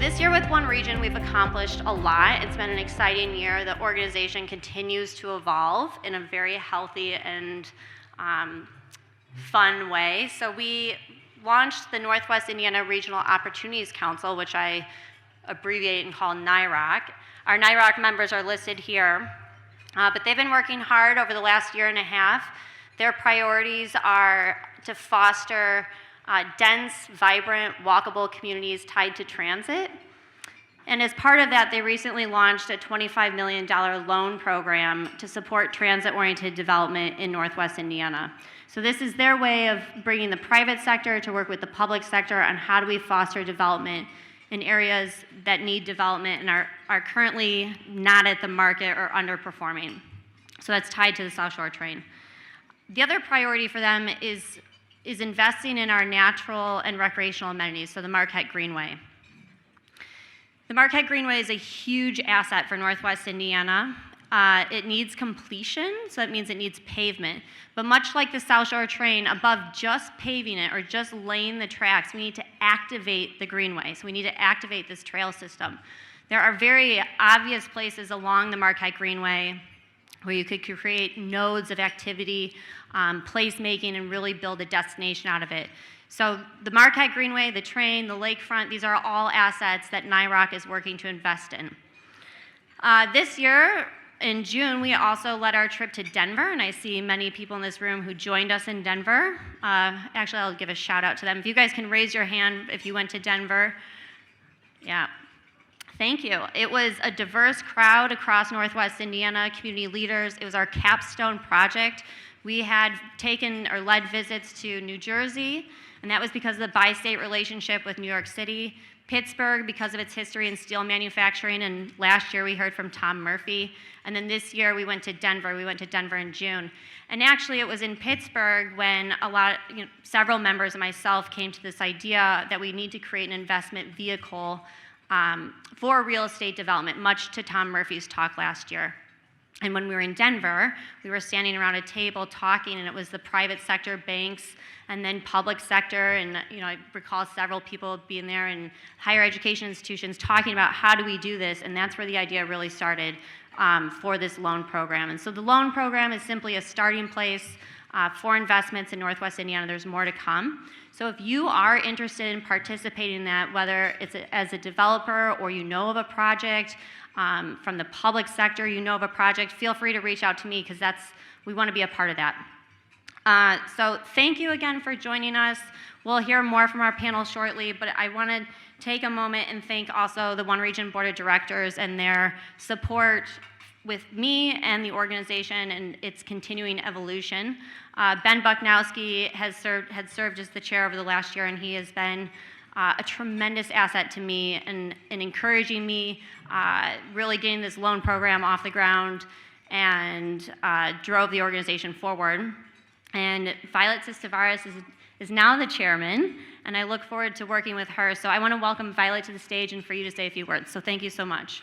this year with One Region, we've accomplished a lot. It's been an exciting year. The organization continues to evolve in a very healthy and fun way. So we launched the Northwest Indiana Regional Opportunities Council, which I abbreviate and call NIROC. Our NIROC members are listed here, but they've been working hard over the last year and a half. Their priorities are to foster dense, vibrant, walkable communities tied to transit. And as part of that, they recently launched a $25 million loan program to support transit-oriented development in Northwest Indiana. So this is their way of bringing the private sector to work with the public sector on how do we foster development in areas that need development and are currently not at the market or underperforming. So that's tied to the South Shore Train. The other priority for them is investing in our natural and recreational amenities, so the Marquette Greenway. The Marquette Greenway is a huge asset for Northwest Indiana. It needs completion, so that means it needs pavement. But much like the South Shore Train, above just paving it or just laying the tracks, we need to activate the Greenway. So we need to activate this trail system. There are very obvious places along the Marquette Greenway where you could create nodes of activity, placemaking, and really build a destination out of it. So the Marquette Greenway, the train, the lakefront, these are all assets that NIROC is working to invest in. This year, in June, we also led our trip to Denver, and I see many people in this room who joined us in Denver. Actually, I'll give a shout out to them. If you guys can raise your hand if you went to Denver. Yeah. Thank you. It was a diverse crowd across Northwest Indiana, community leaders. It was our capstone project. We had taken or led visits to New Jersey, and that was because of the bi-state relationship with New York City. Pittsburgh, because of its history in steel manufacturing, and last year we heard from Tom Murphy. And then this year we went to Denver. We went to Denver in June. And actually it was in Pittsburgh when several members and myself came to this idea that we need to create an investment vehicle for real estate development, much to Tom Murphy's talk last year. And when we were in Denver, we were standing around a table talking, and it was the private sector, banks, and then public sector, and I recall several people being there and higher education institutions talking about how do we do this, and that's where the idea really started for this loan program. And so the loan program is simply a starting place for investments in Northwest Indiana. There's more to come. So if you are interested in participating in that, whether it's as a developer or you know of a project, from the public sector, you know of a project, feel free to reach out to me because we want to be a part of that. So thank you again for joining us. We'll hear more from our panel shortly, but I want to take a moment and thank also the One Region Board of Directors and their support with me and the organization and its continuing evolution. Ben Bucknowski had served as the chair over the last year, and he has been a tremendous asset to me and encouraging me, really getting this loan program off the ground and drove the organization forward. And Violet Sistavaris is now the chairman, and I look forward to working with her. So I want to welcome Violet to the stage and for you to say a few words. So thank you so much.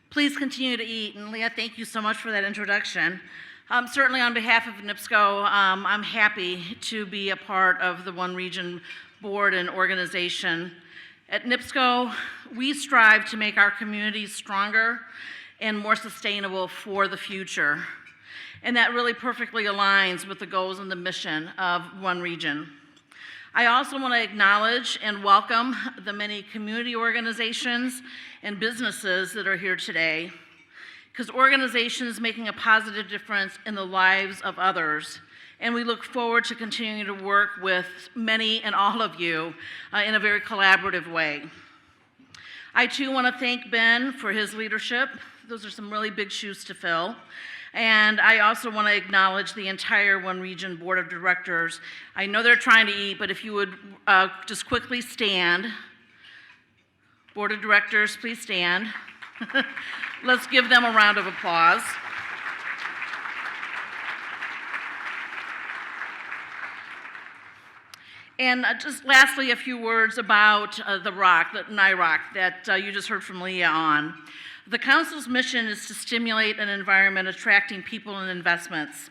Please continue to eat. And Leah, thank you so much for that introduction. Certainly on behalf of NIPSCO, I'm happy to be a part of the One Region board and organization. At NIPSCO, we strive to make our communities stronger and more sustainable for the future. And that really perfectly aligns with the goals and the mission of One Region. I also want to acknowledge and welcome the many community organizations and businesses that are here today, because organizations making a positive difference in the lives of others. And we look forward to continuing to work with many and all of you in a very collaborative way. I too want to thank Ben for his leadership. Those are some really big shoes to fill. And I also want to acknowledge the entire One Region Board of Directors. I know they're trying to eat, but if you would just quickly stand. Board of Directors, please stand. Let's give them a round of applause. And just lastly, a few words about the NIROC, that you just heard from Leah on. The Council's mission is to stimulate an environment attracting people and investments.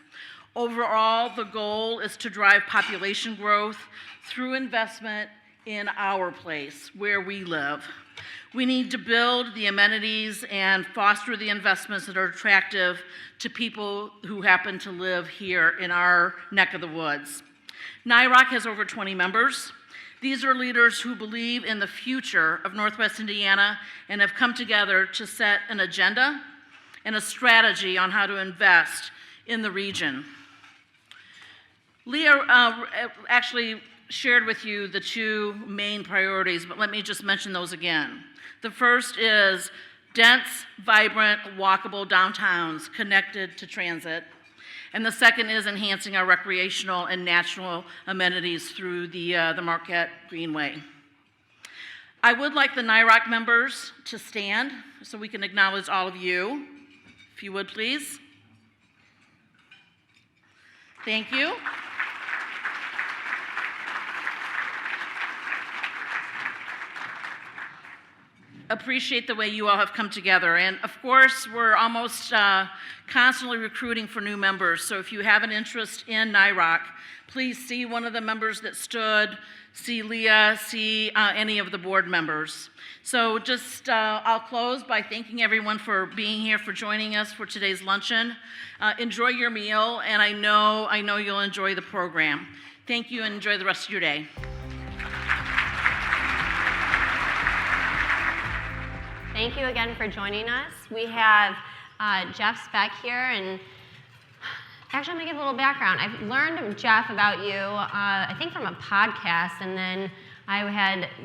Overall, the goal is to drive population growth through investment in our place, where we live. We need to build the amenities and foster the investments that are attractive to people who happen to live here in our neck of the woods. NIROC has over 20 members. These are leaders who believe in the future of Northwest Indiana and have come together to set an agenda and a strategy on how to invest in the region. Leah actually shared with you the two main priorities, but let me just mention those again. The first is dense, vibrant, walkable downtowns connected to transit. And the second is enhancing our recreational and natural amenities through the Marquette Greenway. I would like the NIROC members to stand so we can acknowledge all of you, if you would please. Thank you. Appreciate the way you all have come together. And of course, we're almost constantly recruiting for new members. So if you have an interest in NIROC, please see one of the members that stood, see Leah, see any of the board members. So just, I'll close by thanking everyone for being here, for joining us for today's luncheon. Enjoy your meal, and I know you'll enjoy the program. Thank you, and enjoy the rest of your day. Thank you again for joining us. We have Jeff Speck here, and actually I'm gonna give a little background. I've learned, Jeff, about you, I think from a podcast, and then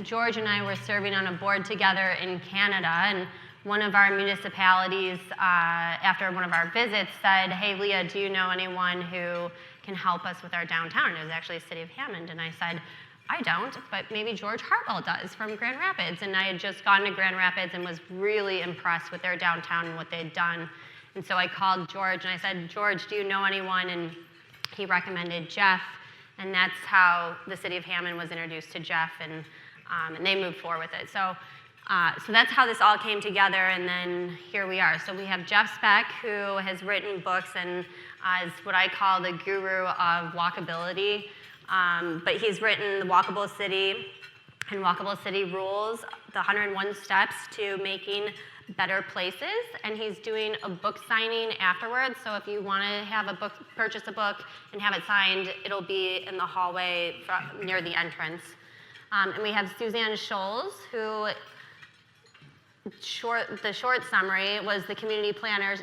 George and I were serving on a board together in Canada, and one of our municipalities, after one of our visits, said, "Hey, Leah, do you know anyone who can help us with our downtown?" And it was actually the city of Hammond, and I said, "I don't, but maybe George Heartwell does from Grand Rapids." And I had just gone to Grand Rapids and was really impressed with their downtown and what they'd done. And so I called George and I said, "George, do you know anyone?" And he recommended Jeff. And that's how the city of Hammond was introduced to Jeff, and they moved forward with it. So that's how this all came together, and then here we are. So we have Jeff Speck, who has written books and is what I call the guru of walkability. But he's written The Walkable City and Walkable City Rules, the 101 Steps to Making Better Places, and he's doing a book signing afterwards. So if you want to purchase a book and have it signed, it'll be in the hallway near the entrance. And we have Suzanne Schulz, who the short summary was the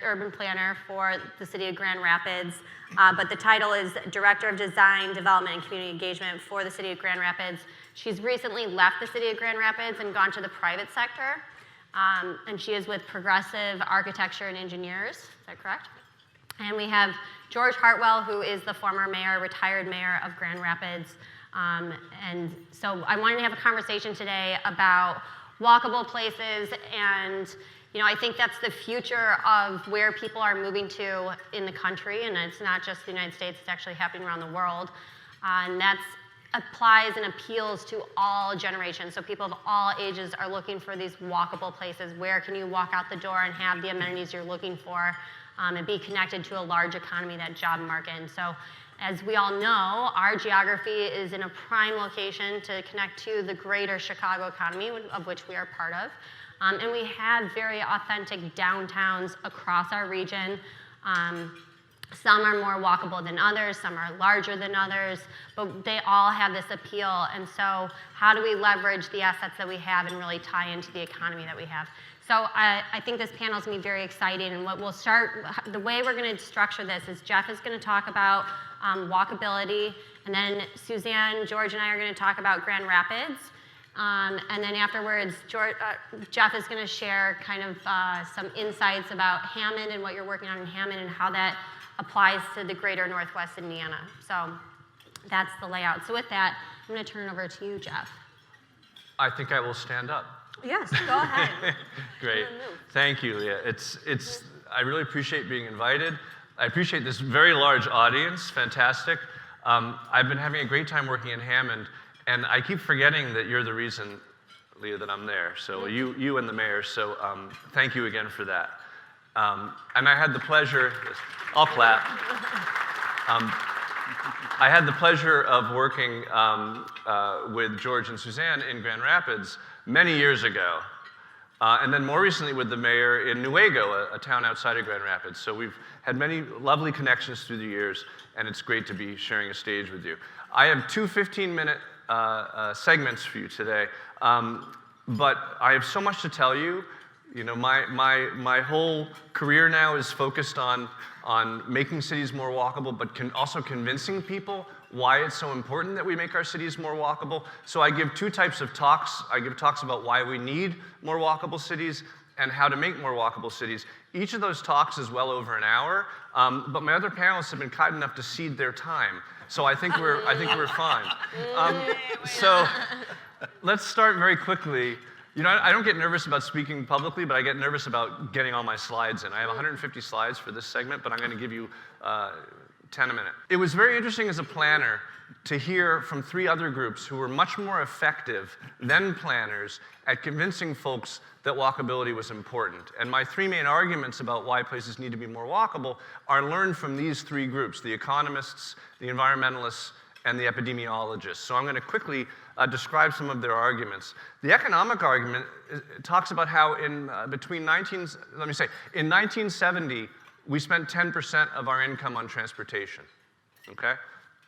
urban planner for the city of Grand Rapids, but the title is Director of Design, Development, and Community Engagement for the city of Grand Rapids. She's recently left the city of Grand Rapids and gone to the private sector, and she is with Progressive Architecture and Engineers. Is that correct? And we have George Heartwell, who is the former mayor, retired mayor of Grand Rapids. And so I wanted to have a conversation today about walkable places, and I think that's the future of where people are moving to in the country, and it's not just the United States, it's actually happening around the world. And that applies and appeals to all generations. So people of all ages are looking for these walkable places. Where can you walk out the door and have the amenities you're looking for, and be connected to a large economy, that job market? And so, as we all know, our geography is in a prime location to connect to the greater Chicago economy, of which we are part of. And we have very authentic downtowns across our region. Some are more walkable than others, some are larger than others, but they all have this appeal. And so how do we leverage the assets that we have and really tie into the economy that we have? So I think this panel is going to be very exciting, and the way we're going to structure this is Jeff is going to talk about walkability, and then Suzanne, George, and I are going to talk about Grand Rapids, and then afterwards, Jeff is going to share kind of some insights about Hammond and what you're working on in Hammond and how that applies to the greater Northwest Indiana. So that's the layout. So with that, I'm going to turn it over to you, Jeff. I think I will stand up. Yes, go ahead. Great. Thank you, Leah. I really appreciate being invited. I appreciate this very large audience. Fantastic. I've been having a great time working in Hammond, and I keep forgetting that you're the reason, Leah, that I'm there. So you and the mayor. So thank you again for that. And I had the pleasure. I'll clap. I had the pleasure of working with George and Suzanne in Grand Rapids many years ago, and then more recently with the mayor in Newaygo, a town outside of Grand Rapids. So we've had many lovely connections through the years, and it's great to be sharing a stage with you. I have two 15-minute segments for you today, but I have so much to tell you. You know, my whole career now is focused on making cities more walkable, but also convincing people why it's so important that we make our cities more walkable. So I give two types of talks. I give talks about why we need more walkable cities and how to make more walkable cities. Each of those talks is well over an hour, but my other panelists have been kind enough to cede their time. So I think we're fine. So let's start very quickly. You know, I don't get nervous about speaking publicly, but I get nervous about getting all my slides in. I have 150 slides for this segment, but I'm going to give you 10 a minute. It was very interesting as a planner to hear from three other groups who were much more effective than planners at convincing folks that walkability was important. And my three main arguments about why places need to be more walkable are learned from these three groups: the economists, the environmentalists, and the epidemiologists. So I'm going to quickly describe some of their arguments. The economic argument talks about how in 1970, we spent 10% of our income on transportation, okay?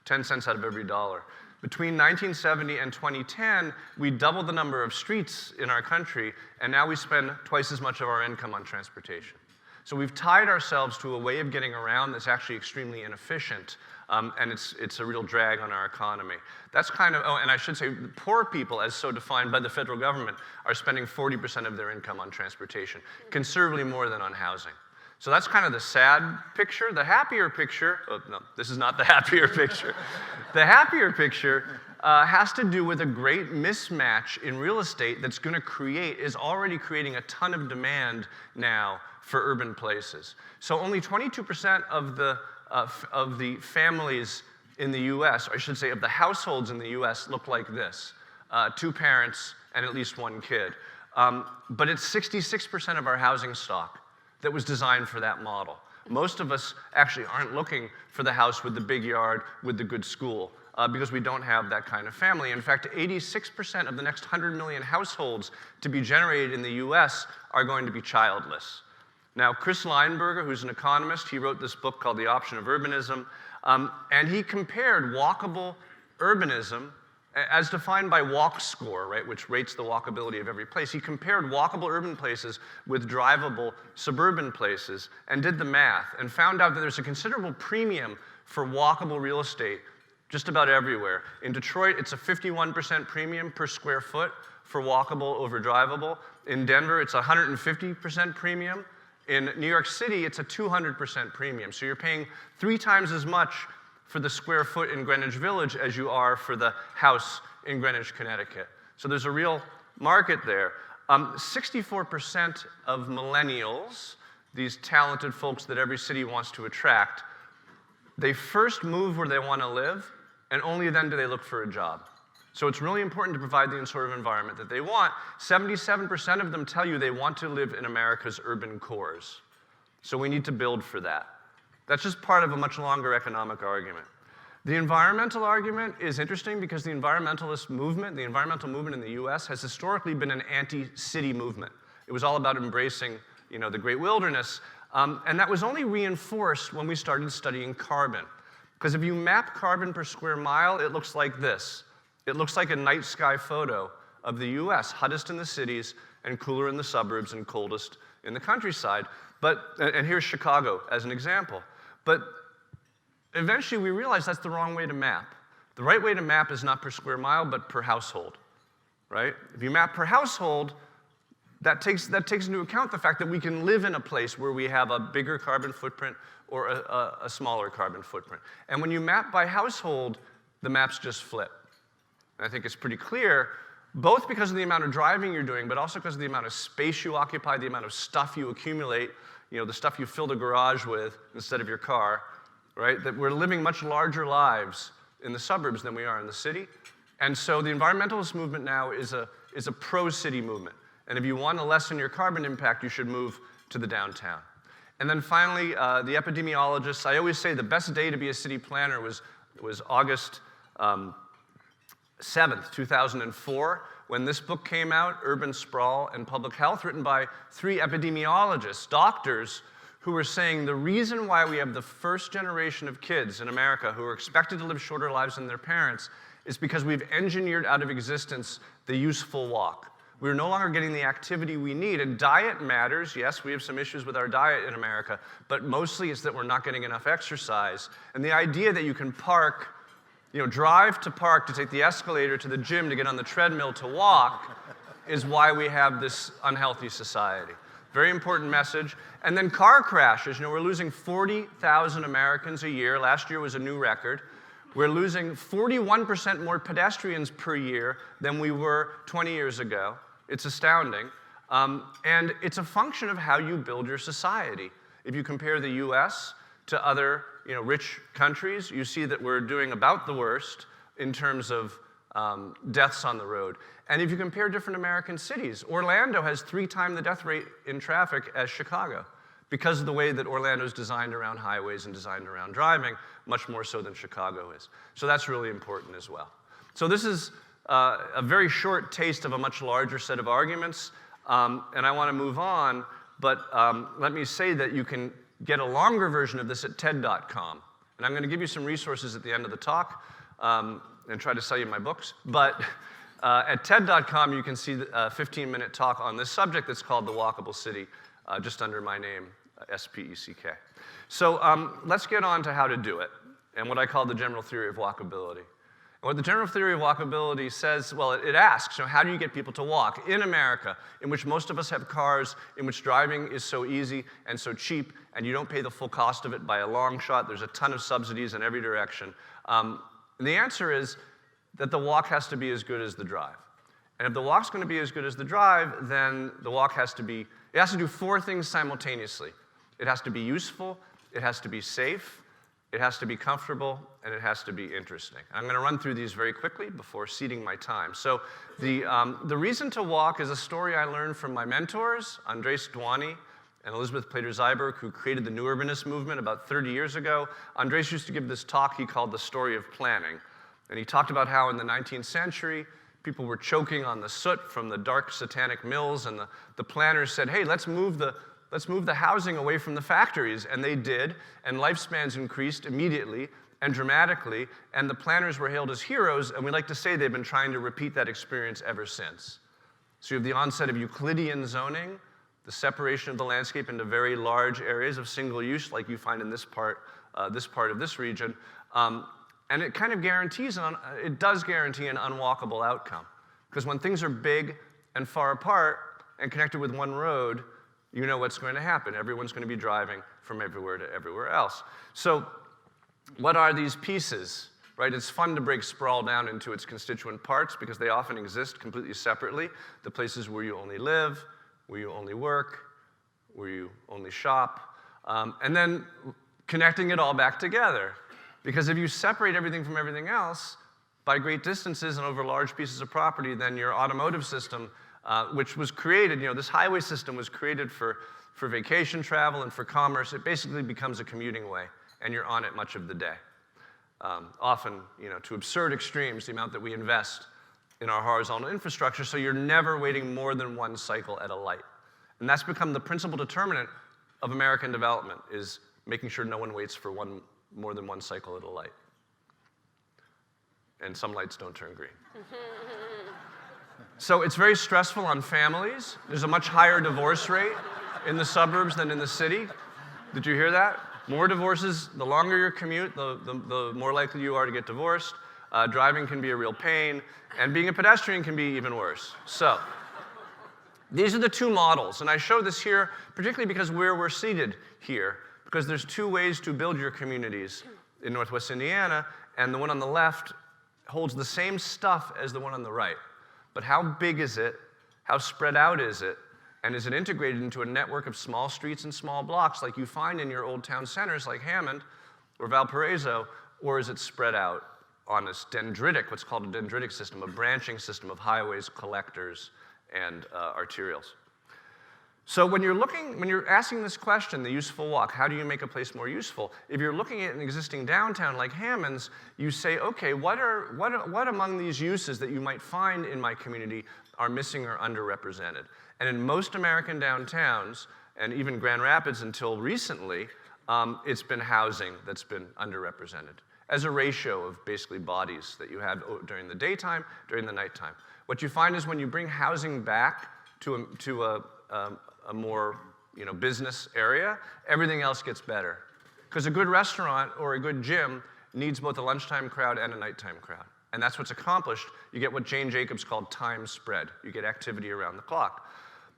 10 cents out of every dollar. Between 1970 and 2010, we doubled the number of streets in our country, and now we spend twice as much of our income on transportation. So we've tied ourselves to a way of getting around that's actually extremely inefficient, and it's a real drag on our economy. That's kind of, oh, and I should say, poor people, as so defined by the federal government, are spending 40% of their income on transportation, considerably more than on housing. So that's kind of the sad picture. The happier picture, oh, no, this is not the happier picture. The happier picture has to do with a great mismatch in real estate that's going to is already creating a ton of demand now for urban places. So only 22% of the families in the US, or I should say of the households in the US, look like this: two parents and at least one kid. But it's 66% of our housing stock that was designed for that model. Most of us actually aren't looking for the house with the big yard, with the good school, because we don't have that kind of family. In fact, 86% of the next 100 million households to be generated in the US are going to be childless. Now, Chris Leinberger, who's an economist, he wrote this book called The Option of Urbanism, and he compared walkable urbanism, as defined by WalkScore, right, which rates the walkability of every place. He compared walkable urban places with drivable suburban places and did the math and found out that there's a considerable premium for walkable real estate just about everywhere. In Detroit, it's a 51% premium per square foot for walkable over drivable. In Denver, it's a 150% premium. In New York City, it's a 200% premium. So you're paying 3 times as much for the square foot in Greenwich Village as you are for the house in Greenwich, Connecticut. So there's a real market there. 64% of millennials, these talented folks that every city wants to attract, they first move where they want to live, and only then do they look for a job. So it's really important to provide the sort of environment that they want. 77% of them tell you they want to live in America's urban cores. So we need to build for that. That's just part of a much longer economic argument. The environmental argument is interesting because the environmental movement in the US has historically been an anti-city movement. It was all about embracing, you know, the great wilderness, and that was only reinforced when we started studying carbon. Because if you map carbon per square mile, it looks like this. It looks like a night sky photo of the US, hottest in the cities and cooler in the suburbs and coldest in the countryside. And here's Chicago as an example. But eventually we realized that's the wrong way to map. The right way to map is not per square mile, but per household, right? If you map per household, that takes into account the fact that we can live in a place where we have a bigger carbon footprint or a smaller carbon footprint. And when you map by household, the maps just flip. And I think it's pretty clear, both because of the amount of driving you're doing, but also because of the amount of space you occupy, the amount of stuff you accumulate, you know, the stuff you fill the garage with instead of your car, right? That we're living much larger lives in the suburbs than we are in the city. And so the environmentalist movement now is a pro-city movement. And if you want to lessen your carbon impact, you should move to the downtown. And then finally, the epidemiologists. I always say the best day to be a city planner was August 7th, 2004, when this book came out, Urban Sprawl and Public Health, written by 3 epidemiologists, doctors, who were saying the reason why we have the first generation of kids in America who are expected to live shorter lives than their parents is because we've engineered out of existence the useful walk. We're no longer getting the activity we need, and diet matters. Yes, we have some issues with our diet in America, but mostly it's that we're not getting enough exercise. And the idea that you can park, drive to park to take the escalator to the gym to get on the treadmill to walk is why we have this unhealthy society. Very important message. And then car crashes. We're losing 40,000 Americans a year. Last year was a new record. We're losing 41% more pedestrians per year than we were 20 years ago. It's astounding. And it's a function of how you build your society. If you compare the US to other rich countries, you see that we're doing about the worst in terms of deaths on the road. And if you compare different American cities, Orlando has 3 times the death rate in traffic as Chicago because of the way that Orlando is designed around highways and designed around driving, much more so than Chicago is. So that's really important as well. So this is a very short taste of a much larger set of arguments, and I want to move on, but let me say that you can get a longer version of this at TED.com. And I'm going to give you some resources at the end of the talk and try to sell you my books. But at TED.com, you can see a 15-minute talk on this subject that's called The Walkable City, just under my name, S-P-E-C-K. So let's get on to how to do it and what I call the general theory of walkability. And what the general theory of walkability says, well, it asks, how do you get people to walk in America, in which most of us have cars, in which driving is so easy and so cheap, and you don't pay the full cost of it by a long shot. There's a ton of subsidies in every direction. And the answer is that the walk has to be as good as the drive. And if the walk's going to be as good as the drive, then the walk has to do 4 things simultaneously. It has to be useful, it has to be safe, it has to be comfortable, and it has to be interesting. I'm going to run through these very quickly before ceding my time. So the reason to walk is a story I learned from my mentors, Andres Duany and Elizabeth Plater-Zyberg, who created the New Urbanist movement about 30 years ago. Andres used to give this talk he called The Story of Planning. And he talked about how in the 19th century, people were choking on the soot from the dark satanic mills, and the planners said, hey, let's move the housing away from the factories. And they did, and lifespans increased immediately and dramatically, and the planners were hailed as heroes, and we like to say they've been trying to repeat that experience ever since. So you have the onset of Euclidean zoning, the separation of the landscape into very large areas of single use, like you find in this part of this region. And it kind of it does guarantee an unwalkable outcome. Because when things are big and far apart and connected with one road, you know what's going to happen. Everyone's going to be driving from everywhere to everywhere else. So what are these pieces? Right? It's fun to break sprawl down into its constituent parts because they often exist completely separately. The places where you only live, where you only work, where you only shop, and then connecting it all back together. Because if you separate everything from everything else by great distances and over large pieces of property, then your automotive system, which was created, this highway system was created for vacation travel and for commerce, it basically becomes a commuting way, and you're on it much of the day. Often, to absurd extremes, the amount that we invest in our horizontal infrastructure, so you're never waiting more than one cycle at a light. And that's become the principal determinant of American development, is making sure no one waits for more than one cycle at a light. And some lights don't turn green. So it's very stressful on families. There's a much higher divorce rate in the suburbs than in the city. Did you hear that? More divorces, the longer your commute, the more likely you are to get divorced. Driving can be a real pain, and being a pedestrian can be even worse. So these are the 2 models, and I show this here particularly because we're seated here, because there's 2 ways to build your communities in Northwest Indiana, and the one on the left holds the same stuff as the one on the right. But how big is it? How spread out is it? And is it integrated into a network of small streets and small blocks like you find in your old town centers like Hammond or Valparaiso, or is it spread out on this dendritic, what's called a dendritic system, a branching system of highways, collectors, and arterials? So when you're asking this question, the useful walk, how do you make a place more useful? If you're looking at an existing downtown like Hammond's, you say, okay, what among these uses that you might find in my community are missing or underrepresented? And in most American downtowns, and even Grand Rapids until recently, it's been housing that's been underrepresented as a ratio of basically bodies that you have during the daytime, during the nighttime. What you find is when you bring housing back to a more business area, everything else gets better. Because a good restaurant or a good gym needs both a lunchtime crowd and a nighttime crowd. And that's what's accomplished. You get what Jane Jacobs called time spread. You get activity around the clock.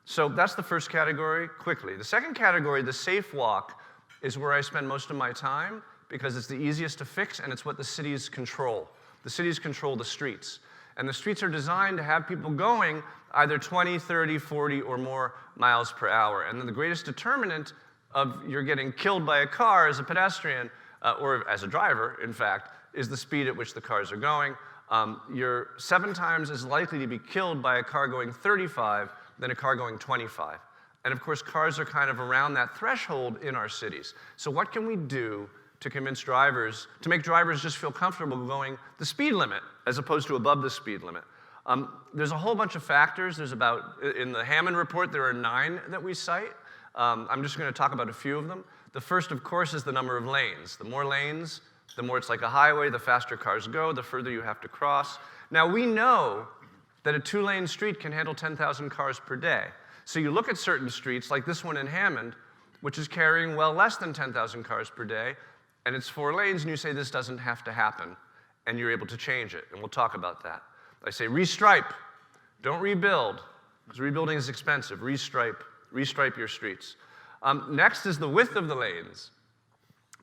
So that's the first category, quickly. The second category, the safe walk, is where I spend most of my time because it's the easiest to fix and it's what the cities control. The cities control the streets. And the streets are designed to have people going either 20, 30, 40, or more miles per hour. And then the greatest determinant of you're getting killed by a car as a pedestrian, or as a driver, in fact, is the speed at which the cars are going. You're 7 times as likely to be killed by a car going 35 than a car going 25. And of course, cars are kind of around that threshold in our cities. So what can we do to convince drivers, to make drivers just feel comfortable going the speed limit as opposed to above the speed limit? There's a whole bunch of factors. In the Hammond report, there are 9 that we cite. I'm just going to talk about a few of them. The first, of course, is the number of lanes. The more lanes, the more it's like a highway, the faster cars go, the further you have to cross. Now, we know that a 2-lane street can handle 10,000 cars per day. So you look at certain streets, like this one in Hammond, which is carrying well less than 10,000 cars per day, and it's 4 lanes, and you say this doesn't have to happen, and you're able to change it, and we'll talk about that. I say restripe, don't rebuild, because rebuilding is expensive. Restripe your streets. Next is the width of the lanes.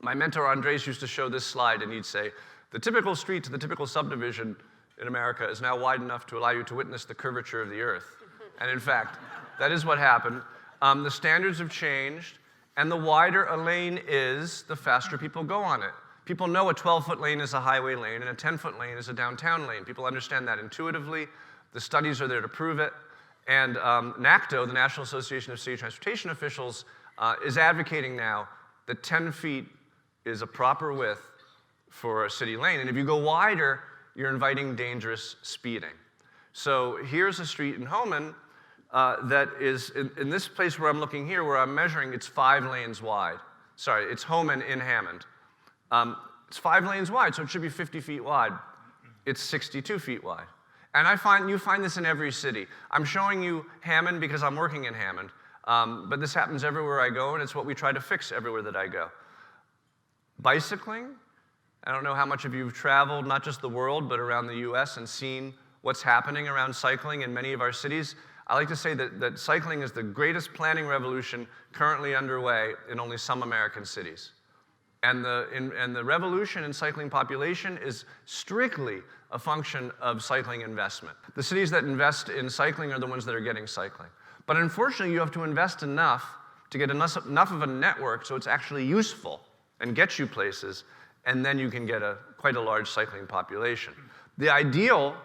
My mentor Andres used to show this slide, and he'd say, the typical street to the typical subdivision in America is now wide enough to allow you to witness the curvature of the earth. And in fact, that is what happened. The standards have changed, and the wider a lane is, the faster people go on it. People know a 12-foot lane is a highway lane, and a 10-foot lane is a downtown lane. People understand that intuitively. The studies are there to prove it. And NACTO, the National Association of City Transportation Officials, is advocating now that 10 feet is a proper width for a city lane. And if you go wider, you're inviting dangerous speeding. So here's a street in Hammond that is, in this place where I'm looking here, where I'm measuring, it's 5 lanes wide. Sorry, it's Hammond in Hammond. It's 5 lanes wide, so it should be 50 feet wide. It's 62 feet wide. And you find this in every city. I'm showing you Hammond because I'm working in Hammond, but this happens everywhere I go, and it's what we try to fix everywhere that I go. Bicycling, I don't know how much of you have traveled, not just the world, but around the US and seen what's happening around cycling in many of our cities. I like to say that cycling is the greatest planning revolution currently underway in only some American cities. And the revolution in cycling population is strictly a function of cycling investment. The cities that invest in cycling are the ones that are getting cycling. But unfortunately, you have to invest enough to get enough of a network so it's actually useful and gets you places, and then you can get quite a large cycling population. The ideal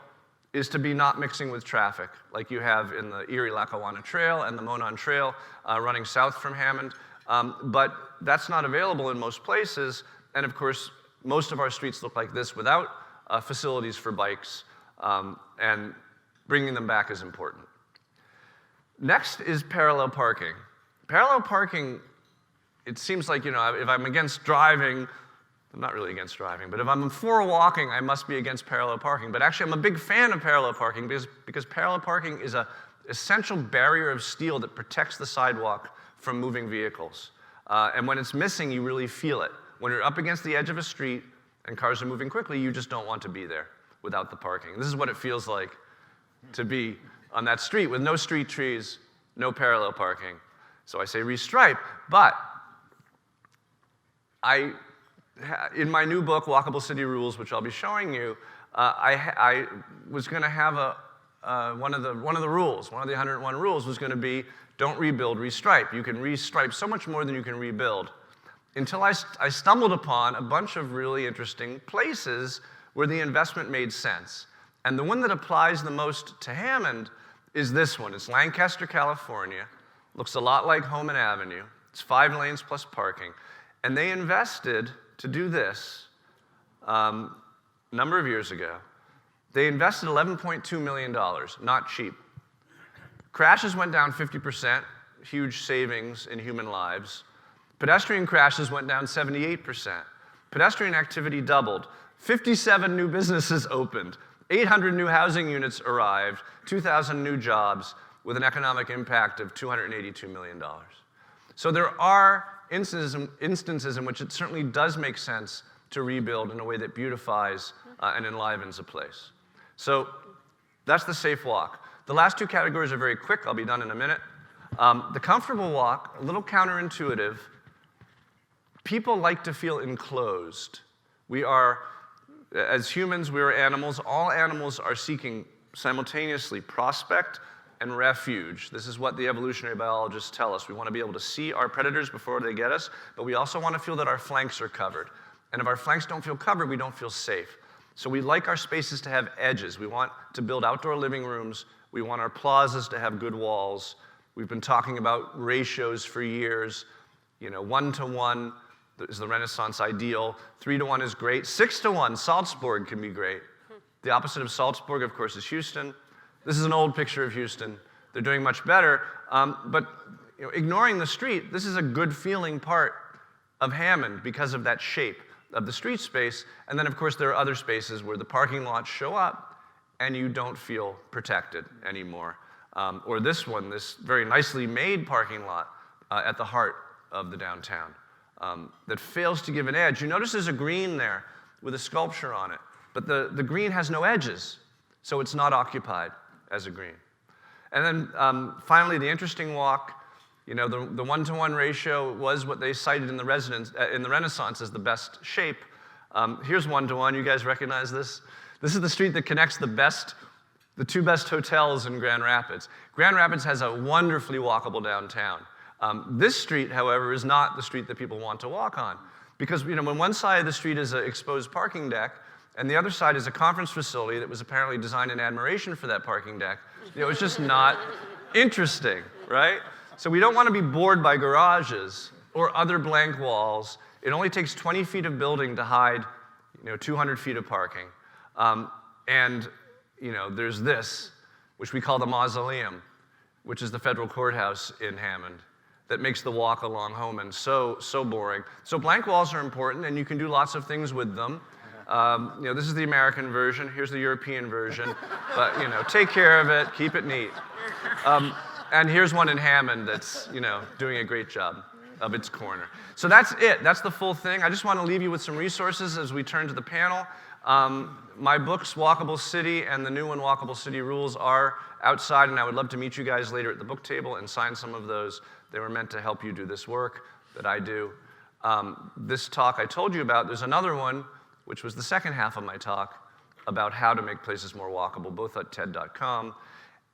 is to be not mixing with traffic, like you have in the Erie-Lackawanna Trail and the Monon Trail running south from Hammond. But that's not available in most places, and of course, most of our streets look like this without facilities for bikes, and bringing them back is important. Next is parallel parking. Parallel parking, it seems like, if I'm against driving, I'm not really against driving, but if I'm for walking, I must be against parallel parking. But actually, I'm a big fan of parallel parking because parallel parking is an essential barrier of steel that protects the sidewalk from moving vehicles. And when it's missing, you really feel it. When you're up against the edge of a street and cars are moving quickly, you just don't want to be there without the parking. This is what it feels like to be on that street with no street trees, no parallel parking. So I say restripe, but in my new book, Walkable City Rules, which I'll be showing you, I was going to have one of the rules, one of the 101 rules was going to be don't rebuild, restripe. You can restripe so much more than you can rebuild. Until I stumbled upon a bunch of really interesting places where the investment made sense. And the one that applies the most to Hammond is this one. It's Lancaster, California. Looks a lot like Homan Avenue. It's 5 lanes plus parking. And they invested to do this a number of years ago. They invested $11.2 million, not cheap. Crashes went down 50%, huge savings in human lives. Pedestrian crashes went down 78%. Pedestrian activity doubled. 57 new businesses opened. 800 new housing units arrived. 2,000 new jobs with an economic impact of $282 million. So there are instances in which it certainly does make sense to rebuild in a way that beautifies and enlivens a place. So that's the safe walk. The last 2 categories are very quick. I'll be done in a minute. The comfortable walk, a little counterintuitive. People like to feel enclosed. We are, as humans, we are animals. All animals are seeking simultaneously prospect and refuge. This is what the evolutionary biologists tell us. We want to be able to see our predators before they get us, but we also want to feel that our flanks are covered. And if our flanks don't feel covered, we don't feel safe. So we like our spaces to have edges. We want to build outdoor living rooms. We want our plazas to have good walls. We've been talking about ratios for years. 1-to-1 is the Renaissance ideal. 3-to-1 is great. 6-to-1, Salzburg can be great. The opposite of Salzburg, of course, is Houston. This is an old picture of Houston. They're doing much better. But ignoring the street, this is a good feeling part of Hammond because of that shape of the street space. And then, of course, there are other spaces where the parking lots show up and you don't feel protected anymore. Or this one, this very nicely made parking lot at the heart of the downtown that fails to give an edge. You notice there's a green there with a sculpture on it, but the green has no edges, so it's not occupied as a green. And then finally, the interesting walk, the 1-to-1 ratio was what they cited in the Renaissance as the best shape. Here's 1-to-1. You guys recognize this? This is the street that connects the 2 best hotels in Grand Rapids. Grand Rapids has a wonderfully walkable downtown. This street, however, is not the street that people want to walk on. Because when one side of the street is an exposed parking deck, and the other side is a conference facility that was apparently designed in admiration for that parking deck, it's just not interesting, right? So we don't want to be bored by garages or other blank walls. It only takes 20 feet of building to hide 200 feet of parking. There's this, which we call the Mausoleum, which is the federal courthouse in Hammond, that makes the walk along Homan so boring. So blank walls are important, and you can do lots of things with them. This is the American version. Here's the European version. But take care of it, keep it neat. And here's one in Hammond that's doing a great job of its corner. So that's it. That's the full thing. I just want to leave you with some resources as we turn to the panel. My books, Walkable City and the new one, Walkable City Rules, are outside, and I would love to meet you guys later at the book table and sign some of those. They were meant to help you do this work that I do. This talk I told you about, there's another one, which was the second half of my talk, about how to make places more walkable, both at TED.com.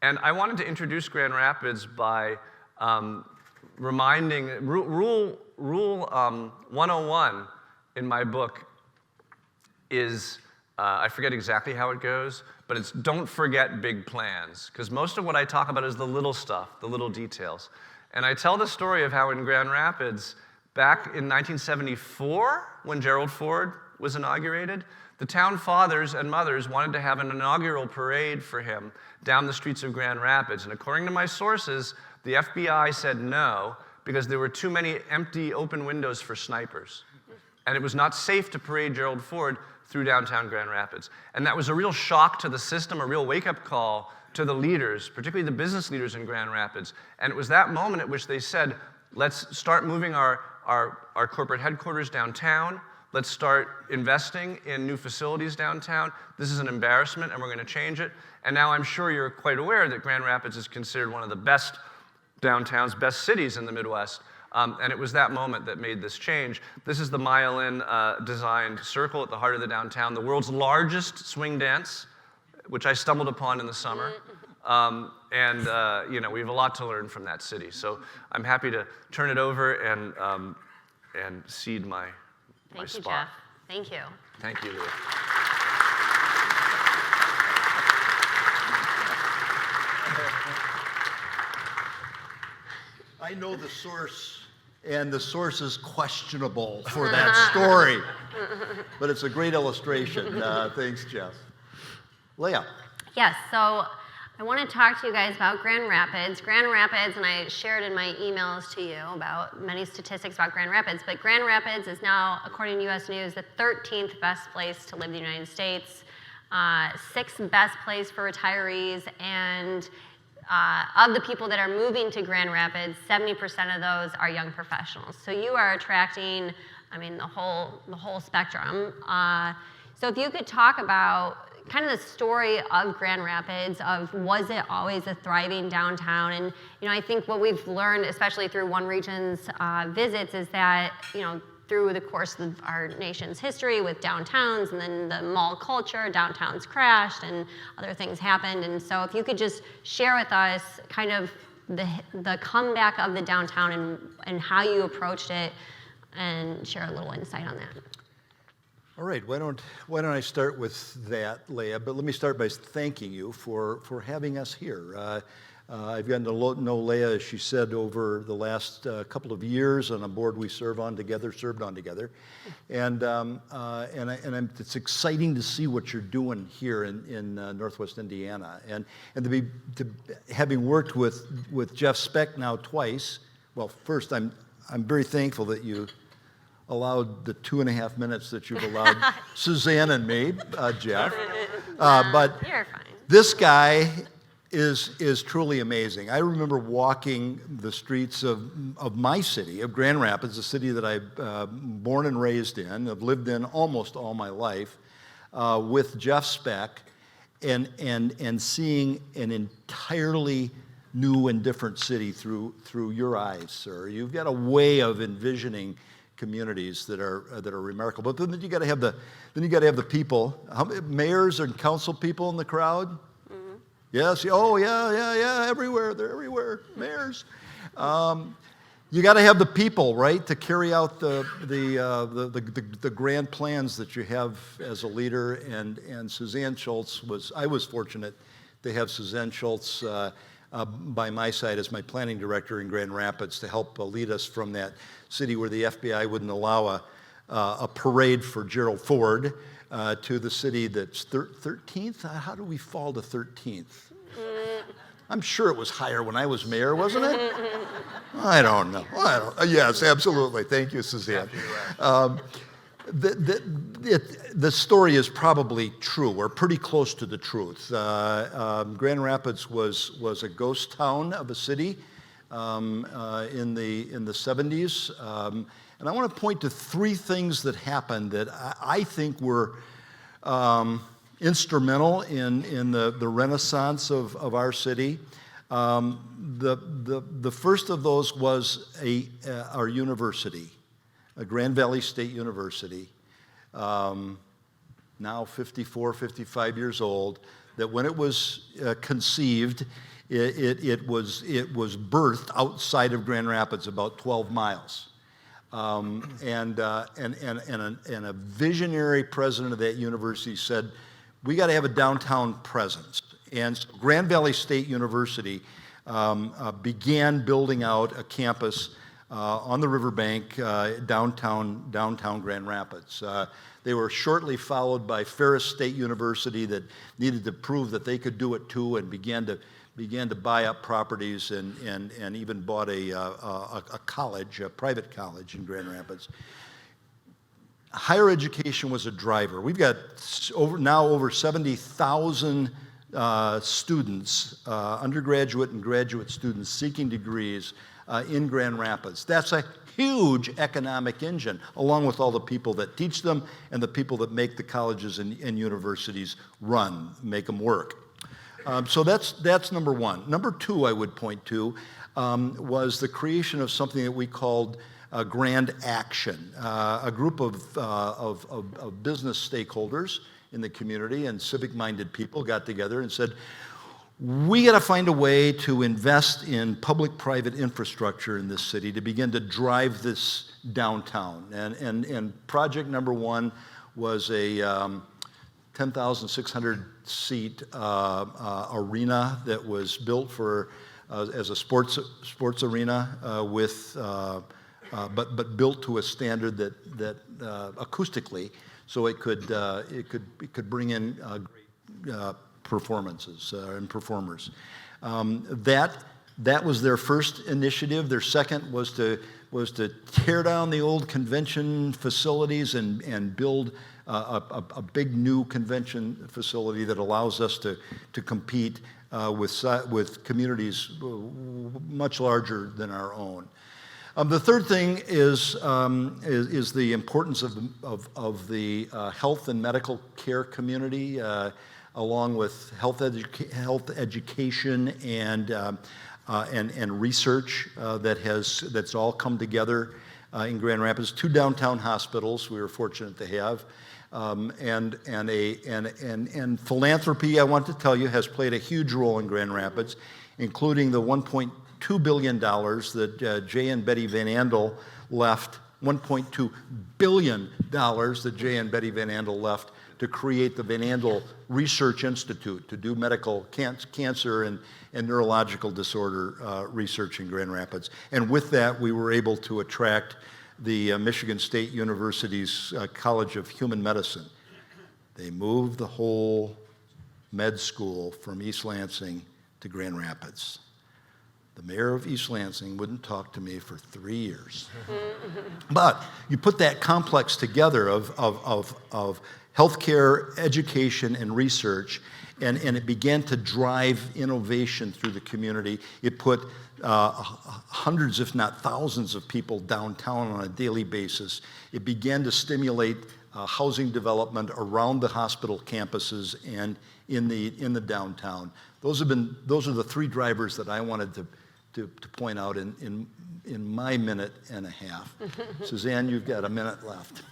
And I wanted to introduce Grand Rapids by reminding, Rule 101 in my book is, I forget exactly how it goes, but it's don't forget big plans, because most of what I talk about is the little stuff, the little details. And I tell the story of how in Grand Rapids, back in 1974, when Gerald Ford was inaugurated, the town fathers and mothers wanted to have an inaugural parade for him down the streets of Grand Rapids. And according to my sources, the FBI said no, because there were too many empty open windows for snipers. And it was not safe to parade Gerald Ford through downtown Grand Rapids. And that was a real shock to the system, a real wake-up call to the leaders, particularly the business leaders in Grand Rapids. And it was that moment at which they said, let's start moving our corporate headquarters downtown. Let's start investing in new facilities downtown. This is an embarrassment, and we're going to change it. And now I'm sure you're quite aware that Grand Rapids is considered one of the best downtowns, best cities in the Midwest. And it was that moment that made this change. This is the Myelin designed circle at the heart of the downtown, the world's largest swing dance, which I stumbled upon in the summer. We have a lot to learn from that city. So I'm happy to turn it over and cede my Thank you, spot. Jeff. Thank you. Thank you, Leah. I know the source, and the source is questionable for that story. But it's a great illustration. Thanks, Jeff. Leah. Yes, so I want to talk to you guys about Grand Rapids. Grand Rapids, and I shared in my emails to you about many statistics about Grand Rapids, but Grand Rapids is now, according to U.S. News, the 13th best place to live in the United States, 6th best place for retirees, and of the people that are moving to Grand Rapids, 70% of those are young professionals. So you are attracting, I mean, the whole spectrum. So if you could talk about kind of the story of Grand Rapids, of was it always a thriving downtown? And I think what we've learned, especially through One Region's visits, is that through the course of our nation's history with downtowns and then the mall culture, downtowns crashed and other things happened. And so if you could just share with us kind of the comeback of the downtown and how you approached it, and share a little insight on that. All right, why don't I start with that, Leah? But let me start by thanking you for having us here. I've gotten to know Leah, as she said, over the last couple of years on a board we served on together, and it's exciting to see what you're doing here in Northwest Indiana, and to having worked with Jeff Speck now twice. Well, first I'm very thankful that you allowed the 2.5 minutes that you've allowed Suzanne and me, Jeff. But You're fine. this guy is truly amazing. I remember walking the streets of my city, of Grand Rapids, the city that I'm born and raised in, have lived in almost all my life, with Jeff Speck, and seeing an entirely new and different city through your eyes, sir. You've got a way of envisioning communities that are remarkable. But then you got to have the people. Mayors and council people in the crowd. Mm-hmm. Yes. Oh yeah. Everywhere. They're everywhere. Mayors. You got to have the people, right, to carry out the grand plans that you have as a leader. And Suzanne Schulz I was fortunate to have Suzanne Schulz by my side as my planning director in Grand Rapids to help lead us from that city where the FBI wouldn't allow a parade for Gerald Ford to the city that's 13th. How do we fall to 13th? I'm sure it was higher when I was mayor, wasn't it? I don't know. Yes, absolutely. Thank you, Suzanne. The story is probably true, or pretty close to the truth. Grand Rapids was a ghost town of a city in the 70s, and I want to point to 3 things that happened that I think were instrumental in the renaissance of our city. The first of those was our university, Grand Valley State University, now 54, 55 years old, that when it was conceived, it was birthed outside of Grand Rapids, about 12 miles. And a visionary president of that university said, we got to have a downtown presence. And so Grand Valley State University began building out a campus on the riverbank, downtown Grand Rapids. They were shortly followed by Ferris State University that needed to prove that they could do it too, and began to buy up properties and even bought a college, a private college in Grand Rapids. Higher education was a driver. We've got over 70,000 students, undergraduate and graduate students seeking degrees in Grand Rapids. That's a huge economic engine, along with all the people that teach them and the people that make the colleges and universities make them work. So that's number one. Number 2 I would point to was the creation of something that we called Grand Action, a group of business stakeholders in the community and civic-minded people got together and said, we got to find a way to invest in public-private infrastructure in this city to begin to drive this downtown. And project number 1 was a 10,600 seat arena that was built for as a sports arena but built to a standard that acoustically, so it could bring in great performances and performers. That was their first initiative. Their second was to tear down the old convention facilities and build a big new convention facility that allows us to compete with communities much larger than our own. The third thing is the importance of the health and medical care community, along with health education and research that's all come together in Grand Rapids. 2 downtown hospitals we were fortunate to have, and philanthropy, I want to tell you, has played a huge role in Grand Rapids, including the $1.2 billion that Jay and Betty Van Andel left. $1.2 billion that Jay and Betty Van Andel left to create the Van Andel Research Institute to do medical cancer and neurological disorder research in Grand Rapids. And with that, we were able to attract the Michigan State University's College of Human Medicine. They moved the whole med school from East Lansing to Grand Rapids. The mayor of East Lansing wouldn't talk to me for 3 years. But you put that complex together of healthcare, education, and research, and it began to drive innovation through the community. It put hundreds, if not thousands, of people downtown on a daily basis. It began to stimulate housing development around the hospital campuses and in the downtown. Those are the 3 drivers that I wanted to point out in my minute and a half. Suzanne, you've got a minute left.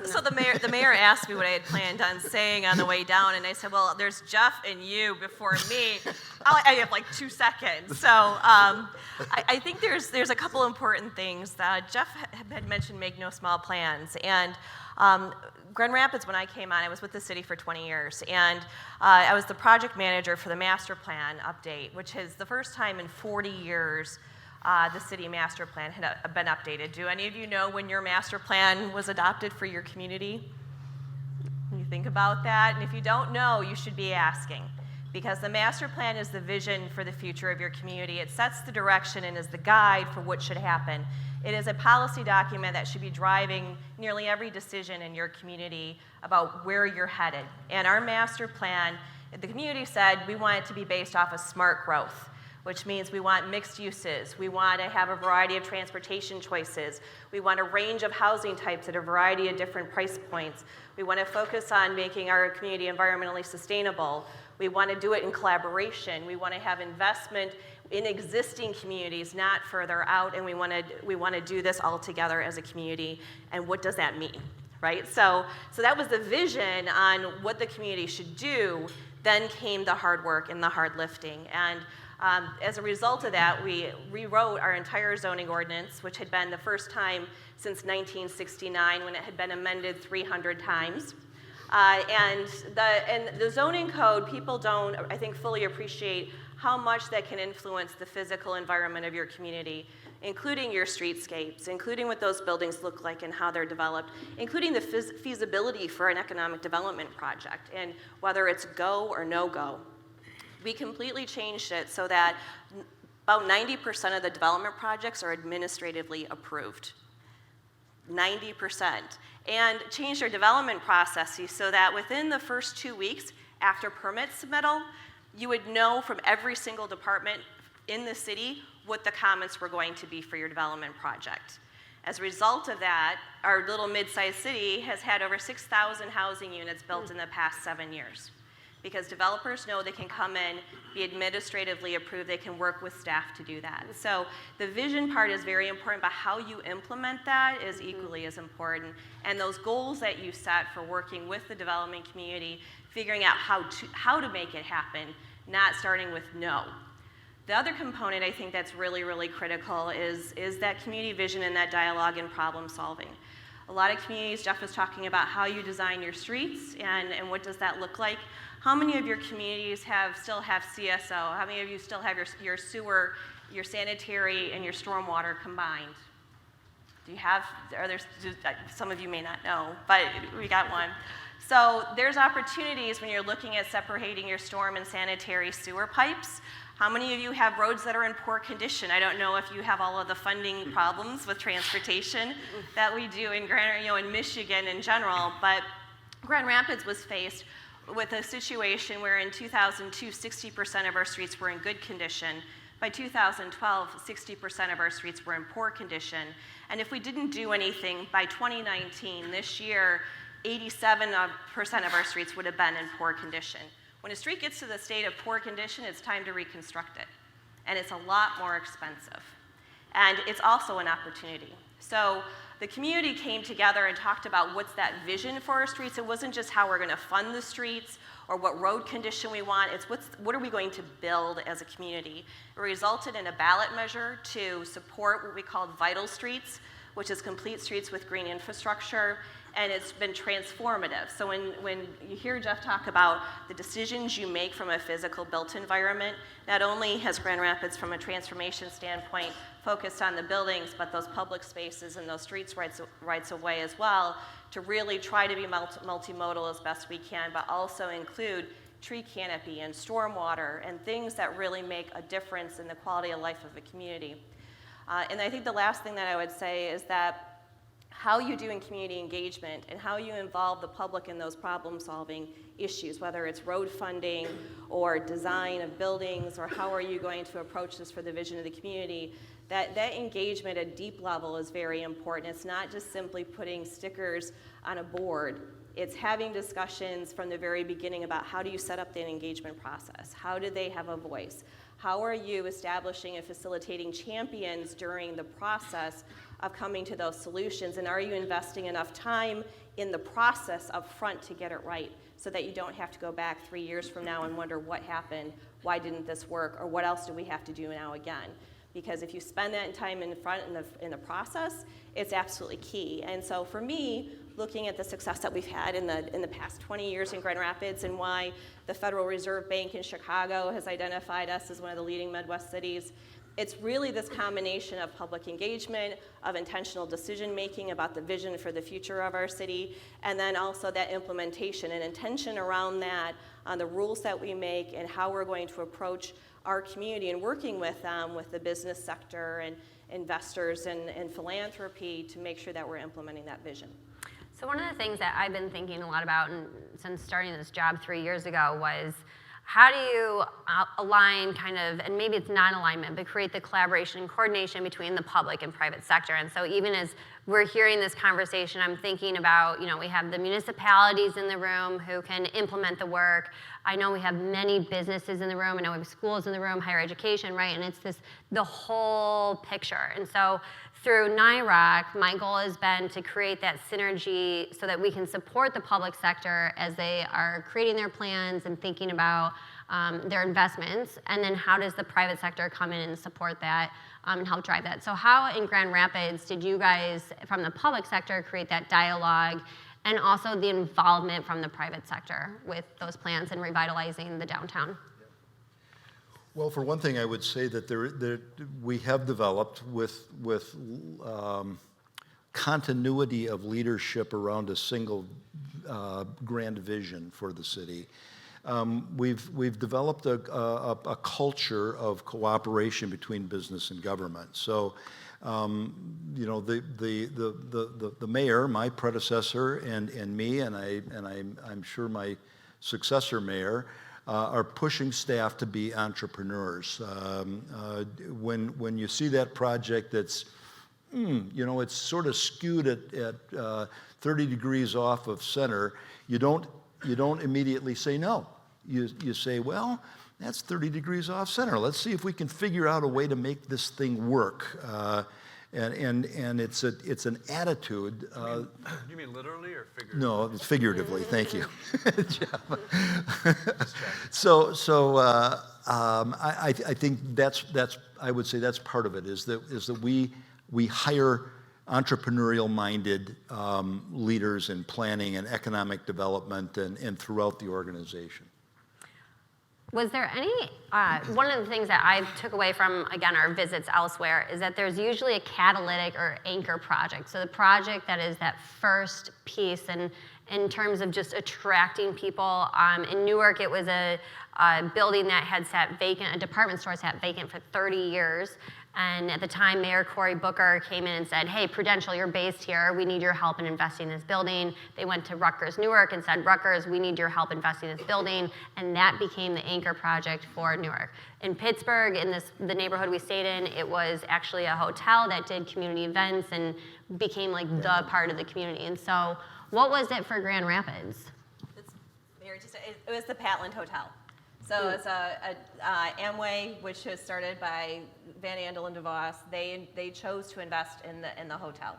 So the mayor asked me what I had planned on saying on the way down, and I said, well, there's Jeff and you before me. I have like 2 seconds. So I think there's a couple important things that Jeff had mentioned. Make no small plans. And Grand Rapids, when I came on, I was with the city for 20 years, and I was the project manager for the master plan update, which is the first time in 40 years the city master plan had been updated. Do any of you know when your master plan was adopted for your community? When you think about that, and if you don't know, you should be asking, because the master plan is the vision for the future of your community. It sets the direction and is the guide for what should happen. It is a policy document that should be driving nearly every decision in your community about where you're headed. And our master plan, the community said we want it to be based off of smart growth, which means we want mixed uses. We want to have a variety of transportation choices. We want a range of housing types at a variety of different price points. We want to focus on making our community environmentally sustainable. We want to do it in collaboration. We want to have investment in existing communities, not further out, and we want to do this all together as a community. And what does that mean, right? So that was the vision on what the community should do. Then came the hard work and the hard lifting. And as a result of that, we rewrote our entire zoning ordinance, which had been the first time since 1969, when it had been amended 300 times. And the zoning code, people don't, I think, fully appreciate how much that can influence the physical environment of your community, including your streetscapes, including what those buildings look like and how they're developed, including the feasibility for an economic development project, and whether it's go or no go. We completely changed it so that about 90% of the development projects are administratively approved. 90%. And changed our development processes so that within the first 2 weeks after permit submittal, you would know from every single department in the city what the comments were going to be for your development project. As a result of that, our little mid-sized city has had over 6,000 housing units built in the past 7 years. Because developers know they can come in, be administratively approved, they can work with staff to do that. So the vision part is very important, but how you implement that is equally as important. And those goals that you set for working with the development community, figuring out how to make it happen, not starting with no. The other component I think that's really, really critical is that community vision and that dialogue and problem solving. A lot of communities, Jeff was talking about how you design your streets and what does that look like. How many of your communities still have CSO? How many of you still have your sewer, your sanitary, and your stormwater combined? Do you have, some of you may not know, but we got one. So there's opportunities when you're looking at separating your storm and sanitary sewer pipes. How many of you have roads that are in poor condition? I don't know if you have all of the funding problems with transportation that we do in in Michigan in general, but Grand Rapids was faced with a situation where in 2002, 60% of our streets were in good condition. By 2012, 60% of our streets were in poor condition. And if we didn't do anything, by 2019, this year, 87% of our streets would have been in poor condition. When a street gets to the state of poor condition, it's time to reconstruct it. And it's a lot more expensive. And it's also an opportunity. So the community came together and talked about what's that vision for our streets. It wasn't just how we're going to fund the streets or what road condition we want. It's what are we going to build as a community. It resulted in a ballot measure to support what we called vital streets, which is complete streets with green infrastructure. And it's been transformative. So when you hear Jeff talk about the decisions you make from a physical built environment, not only has Grand Rapids from a transformation standpoint focused on the buildings, but those public spaces and those streets rights of way as well, to really try to be multimodal as best we can, but also include tree canopy and stormwater and things that really make a difference in the quality of life of a community. And I think the last thing that I would say is that how you do in community engagement and how you involve the public in those problem-solving issues, whether it's road funding or design of buildings, or how are you going to approach this for the vision of the community, that engagement at a deep level is very important. It's not just simply putting stickers on a board. It's having discussions from the very beginning about how do you set up the engagement process? How do they have a voice? How are you establishing and facilitating champions during the process of coming to those solutions? And are you investing enough time in the process up front to get it right so that you don't have to go back 3 years from now and wonder what happened, why didn't this work, or what else do we have to do now again? Because if you spend that time in front in the process, it's absolutely key. And so for me, looking at the success that we've had in the past 20 years in Grand Rapids and why the Federal Reserve Bank in Chicago has identified us as one of the leading Midwest cities, it's really this combination of public engagement, of intentional decision making about the vision for the future of our city, and then also that implementation and intention around that on the rules that we make and how we're going to approach our community and working with them, with the business sector and investors and philanthropy to make sure that we're implementing that vision. So one of the things that I've been thinking a lot about since starting this job 3 years ago was how do you align kind of, and maybe it's not alignment, but create the collaboration and coordination between the public and private sector. And so even as we're hearing this conversation, I'm thinking about, we have the municipalities in the room who can implement the work. I know we have many businesses in the room. I know we have schools in the room, higher education, right? And it's the whole picture. And so through NIROC, my goal has been to create that synergy so that we can support the public sector as they are creating their plans and thinking about their investments. And then how does the private sector come in and support that and help drive that? So how in Grand Rapids did you guys, from the public sector, create that dialogue and also the involvement from the private sector with those plans and revitalizing the downtown? Well, for one thing, I would say that we have developed with continuity of leadership around a single grand vision for the city. We've developed a culture of cooperation between business and government. So, the mayor, my predecessor, and me, and I'm sure my successor mayor, are pushing staff to be entrepreneurs. When you see that project that's, it's sort of skewed at 30 degrees off of center, you don't immediately say no. You say, well, that's 30 degrees off center. Let's see if we can figure out a way to make this thing work. And it's an attitude. You mean literally or figuratively? No, it's figuratively. Thank you. I think that's I would say that's part of it is that we hire entrepreneurial-minded leaders in planning and economic development and throughout the organization. Was there any, one of the things that I took away from, again, our visits elsewhere is that there's usually a catalytic or anchor project. So the project that is that first piece, and in terms of just attracting people. In Newark, it was a building that had sat vacant, a department store sat vacant for 30 years. And at the time, Mayor Cory Booker came in and said, hey, Prudential, you're based here. We need your help in investing in this building. They went to Rutgers Newark and said, Rutgers, we need your help investing in this building. And that became the anchor project for Newark. In Pittsburgh, in the neighborhood we stayed in, it was actually a hotel that did community events and became like the part of the community. And so what was it for Grand Rapids? It was the Patland Hotel. So it's a Amway, which was started by Van Andel and DeVos. They chose to invest in the hotel,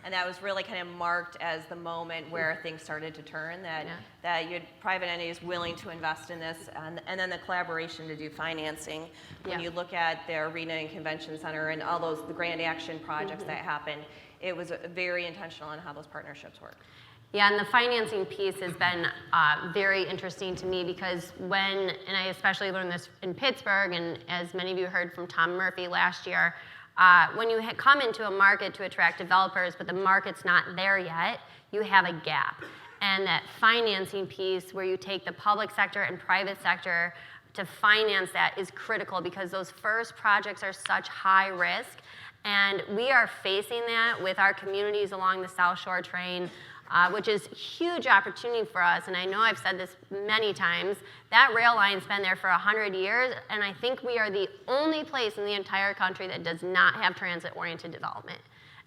and that was really kind of marked as the moment where things started to turn. That you had private entities willing to invest in this, and then the collaboration to do financing. When you look at the arena and convention center and all the grand action projects that happened, it was very intentional on how those partnerships work. Yeah, and the financing piece has been very interesting to me because and I especially learned this in Pittsburgh, and as many of you heard from Tom Murphy last year, when you come into a market to attract developers, but the market's not there yet, you have a gap. And that financing piece where you take the public sector and private sector to finance that is critical because those first projects are such high risk. And we are facing that with our communities along the South Shore Train, which is a huge opportunity for us. And I know I've said this many times, that rail line's been there for 100 years, and I think we are the only place in the entire country that does not have transit-oriented development.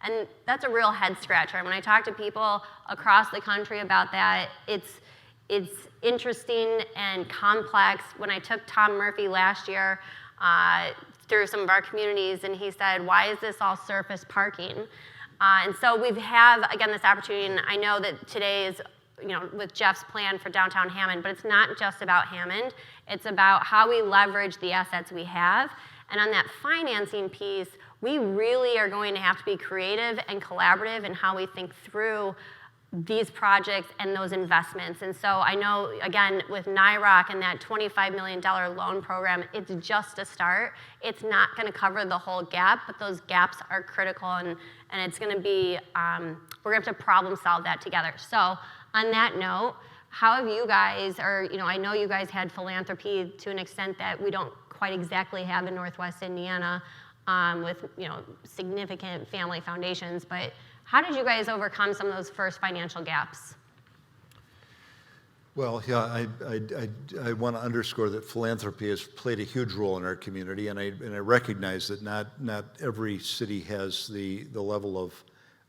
And that's a real head scratcher. And when I talk to people across the country about that, it's interesting and complex. When I took Tom Murphy last year through some of our communities, and he said, why is this all surface parking? And so we have, again, this opportunity, and I know that today is, with Jeff's plan for downtown Hammond, but it's not just about Hammond. It's about how we leverage the assets we have. And on that financing piece, we really are going to have to be creative and collaborative in how we think through these projects and those investments. And so I know, again, with NIROC and that $25 million loan program, it's just a start. It's not going to cover the whole gap, but those gaps are critical, and it's going to be, we're going to have to problem solve that together. So on that note, how have you guys, I know you guys had philanthropy to an extent that we don't quite exactly have in Northwest Indiana with, significant family foundations, but how did you guys overcome some of those first financial gaps? Well, yeah, I want to underscore that philanthropy has played a huge role in our community, and I recognize that not every city has the level of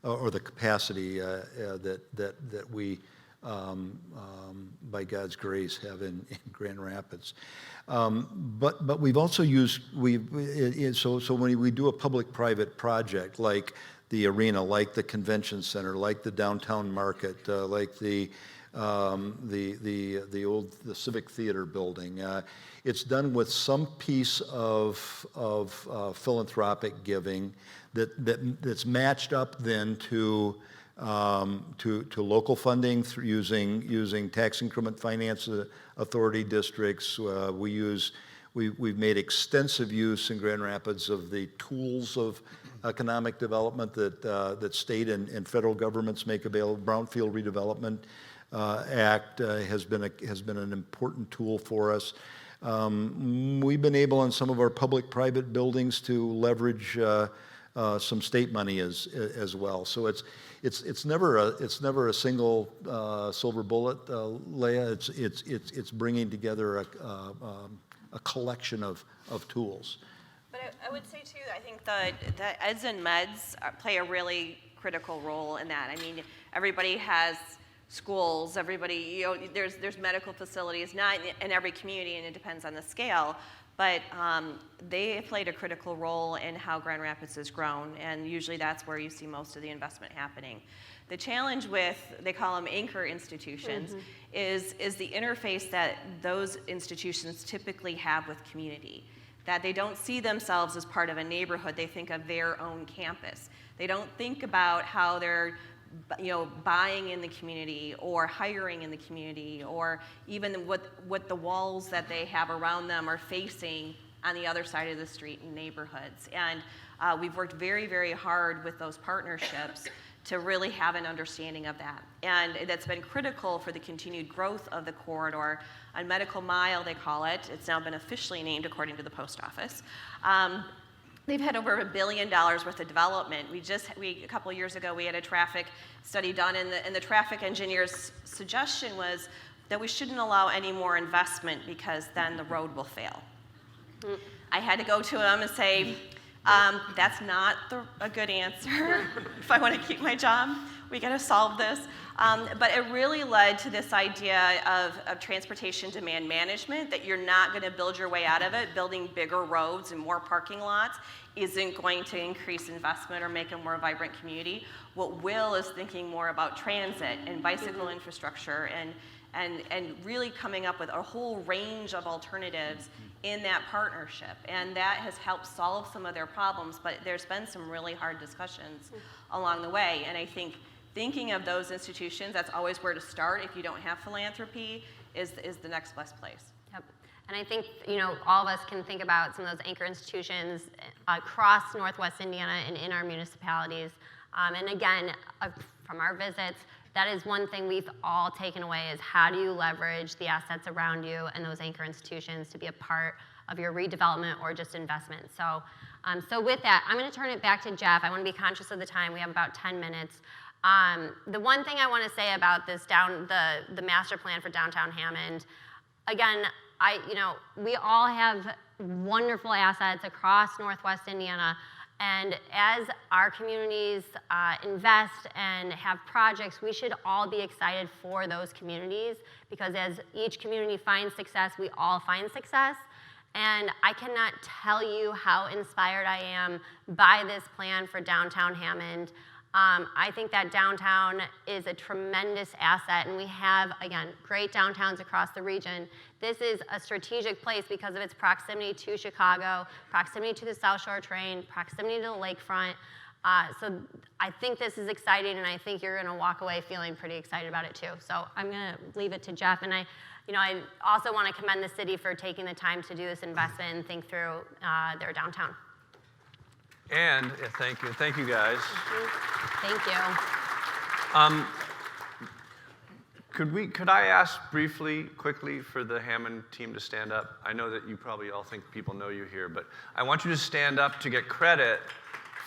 or the capacity that we, by God's grace, have in Grand Rapids. But we've also used so when we do a public-private project like the arena, like the convention center, like the downtown market, like the Civic Theater building. It's done with some piece of philanthropic giving that's matched up then to local funding through using tax increment finance authority districts. We've made extensive use in Grand Rapids of the tools of economic development that state and federal governments make available. Brownfield Redevelopment Act has been an important tool for us. We've been able in some of our public-private buildings to leverage some state money as well. So it's never a single silver bullet, Leah. It's bringing together a collection of tools. But I would say too, I think the eds and meds play a really critical role in that. I mean, everybody has schools, there's medical facilities, not in every community, and it depends on the scale, but they have played a critical role in how Grand Rapids has grown, and usually that's where you see most of the investment happening. The challenge with, they call them anchor institutions, is the interface that those institutions typically have with community. That they don't see themselves as part of a neighborhood, they think of their own campus. They don't think about how they're buying in the community or hiring in the community, or even what the walls that they have around them are facing on the other side of the street in neighborhoods. And we've worked very, very hard with those partnerships to really have an understanding of that. And that's been critical for the continued growth of the corridor. On Medical Mile, they call it. It's now been officially named according to the post office. They've had over $1 billion worth of development. A couple of years ago, we had a traffic study done, and the traffic engineer's suggestion was that we shouldn't allow any more investment because then the road will fail. I had to go to him and say, that's not a good answer. If I want to keep my job, we got to solve this. But it really led to this idea of transportation demand management, that you're not going to build your way out of it. Building bigger roads and more parking lots isn't going to increase investment or make a more vibrant community. What will is thinking more about transit and bicycle infrastructure and really coming up with a whole range of alternatives in that partnership. And that has helped solve some of their problems, but there's been some really hard discussions along the way. And I think thinking of those institutions, that's always where to start if you don't have philanthropy, is the next best place. Yep. And I think, all of us can think about some of those anchor institutions across Northwest Indiana and in our municipalities. And again, from our visits, that is one thing we've all taken away, is how do you leverage the assets around you and those anchor institutions to be a part of your redevelopment or just investment. So, so with that, I'm going to turn it back to Jeff. I want to be conscious of the time. We have about 10 minutes. The one thing I want to say about this the master plan for downtown Hammond, again, we all have wonderful assets across Northwest Indiana. And as our communities invest and have projects, we should all be excited for those communities, because as each community finds success, we all find success. And I cannot tell you how inspired I am by this plan for downtown Hammond. I think that downtown is a tremendous asset, and we have, again, great downtowns across the region. This is a strategic place because of its proximity to Chicago, proximity to the South Shore train, proximity to the lakefront. So I think this is exciting, and I think you're going to walk away feeling pretty excited about it too. So I'm going to leave it to Jeff, and I also want to commend the city for taking the time to do this investment and think through their downtown. And thank you guys. Thank you. Could I ask briefly, quickly, for the Hammond team to stand up? I know that you probably all think people know you here, but I want you to stand up to get credit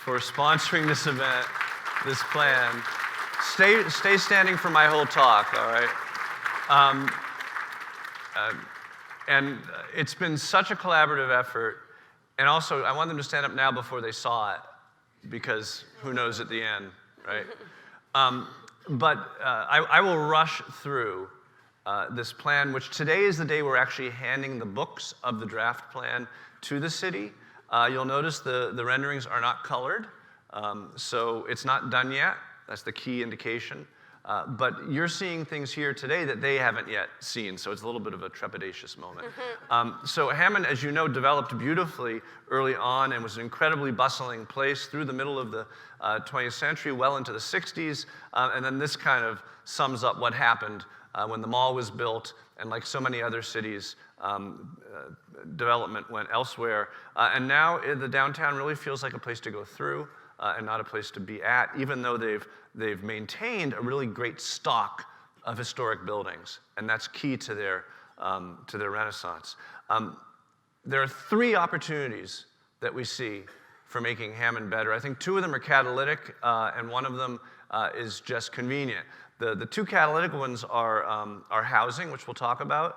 for sponsoring this event, this plan. Stay standing for my whole talk, all right? And it's been such a collaborative effort. And also, I want them to stand up now before they saw it, because who knows at the end, right? But I will rush through this plan, which today is the day we're actually handing the books of the draft plan to the city. You'll notice the renderings are not colored, so it's not done yet. That's the key indication. But you're seeing things here today that they haven't yet seen, so it's a little bit of a trepidatious moment. So Hammond, as you know, developed beautifully early on and was an incredibly bustling place through the middle of the 20th century, well into the 60s, and then this kind of sums up what happened when the mall was built, and like so many other cities, development went elsewhere. And now the downtown really feels like a place to go through and not a place to be at, even though they've maintained a really great stock of historic buildings, and that's key to their renaissance. There are 3 opportunities that we see for making Hammond better. I think 2 of them are catalytic, and one of them is just convenient. The 2 catalytic ones are housing, which we'll talk about,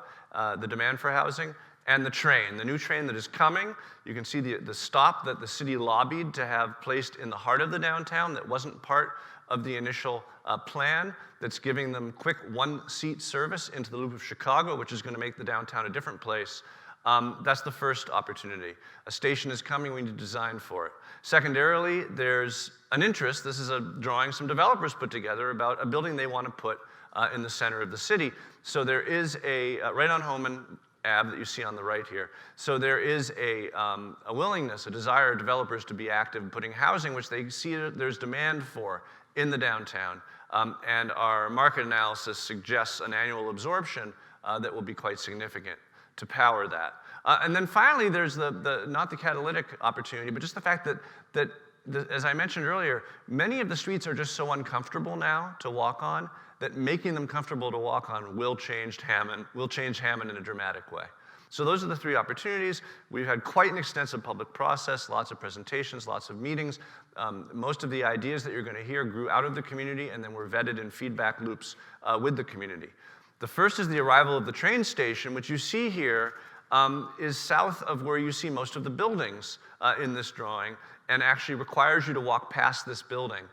the demand for housing, and the train, the new train that is coming. You can see the stop that the city lobbied to have placed in the heart of the downtown that wasn't part of the initial plan, that's giving them quick 1-seat service into the Loop of Chicago, which is going to make the downtown a different place. That's the first opportunity. A station is coming, we need to design for it. Secondarily, there's an interest, this is a drawing some developers put together about a building they want to put in the center of the city. So there is right on Homan ave that you see on the right here. So there is a willingness, a desire of developers to be active in putting housing, which they see there's demand for in the downtown. And our market analysis suggests an annual absorption that will be quite significant to power that. And then finally, there's not the catalytic opportunity, but just the fact that as I mentioned earlier, many of the streets are just so uncomfortable now to walk on that making them comfortable to walk on will change Hammond in a dramatic way. So those are the three opportunities. We've had quite an extensive public process, lots of presentations, lots of meetings. Most of the ideas that you're going to hear grew out of the community and then were vetted in feedback loops with the community. The first is the arrival of the train station, which you see here is south of where you see most of the buildings in this drawing, and actually requires you to walk past this building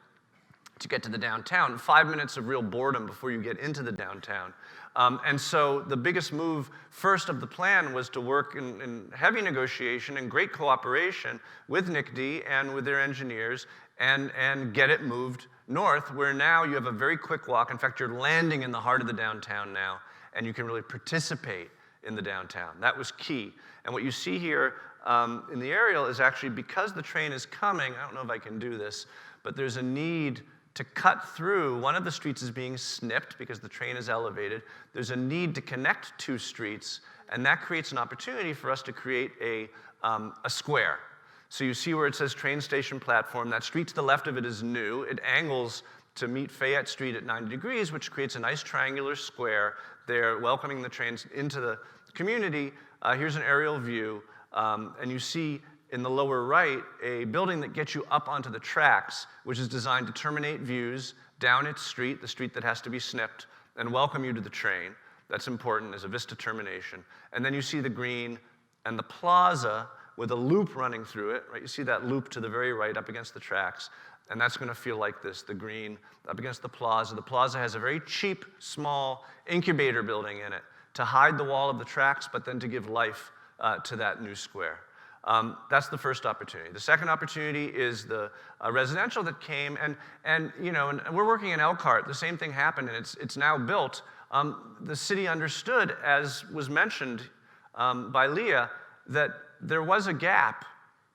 to get to the downtown. 5 minutes of real boredom before you get into the downtown. And so the biggest move first of the plan was to work in heavy negotiation and great cooperation with NICD and with their engineers and get it moved north, where now you have a very quick walk. In fact, you're landing in the heart of the downtown now, and you can really participate in the downtown. That was key. And what you see here in the aerial is actually, because the train is coming, I don't know if I can do this, but there's a need to cut through. One of the streets is being snipped because the train is elevated. There's a need to connect two streets, and that creates an opportunity for us to create a square. So you see where it says train station platform. That street to the left of it is new. It angles to meet Fayette Street at 90 degrees, which creates a nice triangular square there, welcoming the trains into the community. Here's an aerial view, and you see in the lower right a building that gets you up onto the tracks, which is designed to terminate views down its street, the street that has to be snipped, and welcome you to the train. That's important as a vista termination. And then you see the green and the plaza with a loop running through it, right? You see that loop to the very right up against the tracks, and that's going to feel like this, the green up against the plaza. The plaza has a very cheap, small incubator building in it to hide the wall of the tracks, but then to give life to that new square. That's the first opportunity. The second opportunity is the residential that came, and we're working in Elkhart. The same thing happened, and it's now built. The city understood, as was mentioned by Leah, that there was a gap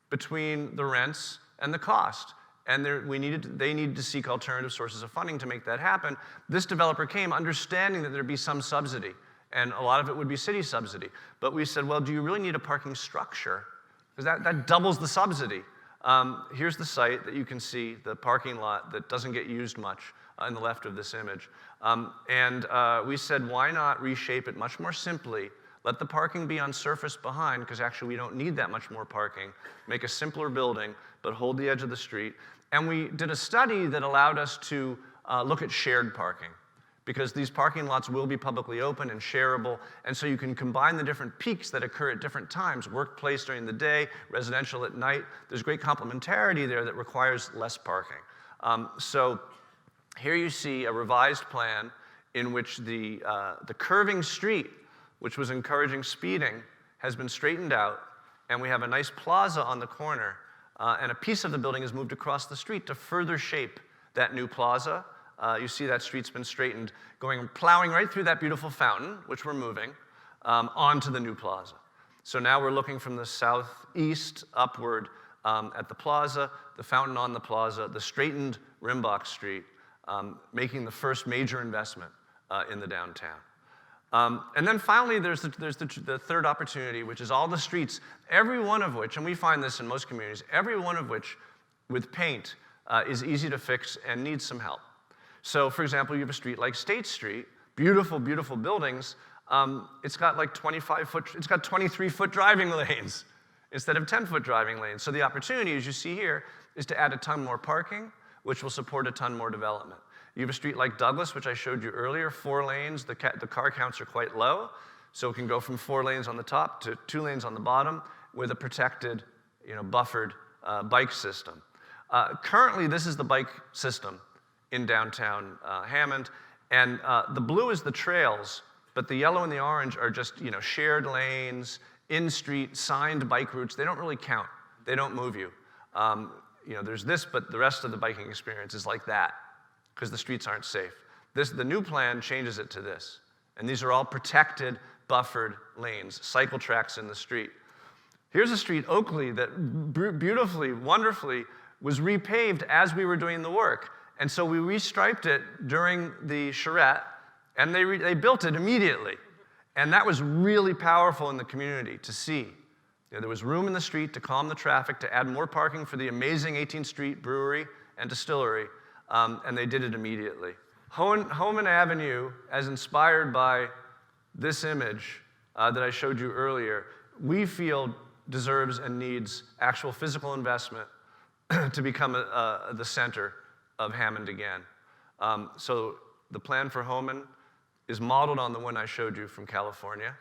between the rents and the cost, and they needed to seek alternative sources of funding to make that happen. This developer came understanding that there'd be some subsidy, and a lot of it would be city subsidy. But we said, well, do you really need a parking structure? Because that doubles the subsidy. Here's the site that you can see, the parking lot that doesn't get used much on the left of this image. We said, why not reshape it much more simply? Let the parking be on surface behind, because actually we don't need that much more parking. Make a simpler building, but hold the edge of the street. And we did a study that allowed us to look at shared parking, because these parking lots will be publicly open and shareable, and so you can combine the different peaks that occur at different times, workplace during the day, residential at night. There's great complementarity there that requires less parking. So here you see a revised plan in which the curving street, which was encouraging speeding, has been straightened out, and we have a nice plaza on the corner, and a piece of the building is moved across the street to further shape that new plaza. You see that street's been straightened, plowing right through that beautiful fountain, which we're moving, onto the new plaza. So now we're looking from the southeast upward at the plaza, the fountain on the plaza, the straightened Rimbach Street, making the first major investment in the downtown. And then finally, there's the third opportunity, which is all the streets, every one of which, and we find this in most communities, every one of which with paint is easy to fix and needs some help. So for example, you have a street like State Street, beautiful, beautiful buildings. It's got like 23-foot driving lanes instead of 10-foot driving lanes. So the opportunity, as you see here, is to add a ton more parking, which will support a ton more development. You have a street like Douglas, which I showed you earlier, 4 lanes, the car counts are quite low, so it can go from 4 lanes on the top to 2 lanes on the bottom with a protected, buffered bike system. Currently, this is the bike system in downtown Hammond, and the blue is the trails, but the yellow and the orange are just shared lanes, in-street, signed bike routes. They don't really count. They don't move you. There's this, but the rest of the biking experience is like that, because the streets aren't safe. The new plan changes it to this. And these are all protected buffered lanes, cycle tracks in the street. Here's a street, Oakley, that beautifully, wonderfully was repaved as we were doing the work. And so we restriped it during the charrette, and they built it immediately. And that was really powerful in the community to see. There was room in the street to calm the traffic, to add more parking for the amazing 18th Street Brewery and Distillery, and they did it immediately. Homan Avenue, as inspired by this image that I showed you earlier, we feel deserves and needs actual physical investment to become the center of Hammond again. So the plan for Homan is modeled on the one I showed you from California.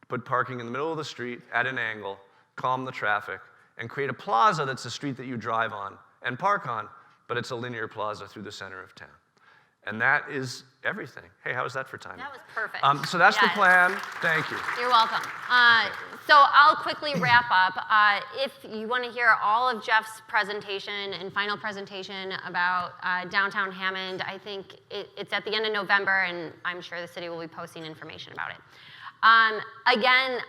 Put parking in the middle of the street at an angle, calm the traffic, and create a plaza that's a street that you drive on and park on, but it's a linear plaza through the center of town. And that is everything. Hey, how was that for timing? That was perfect. So that's the Yes. plan. Thank you. You're welcome. So I'll quickly wrap up. If you want to hear all of Jeff's presentation and final presentation about downtown Hammond, I think it's at the end of November, and I'm sure the city will be posting information about it. Again,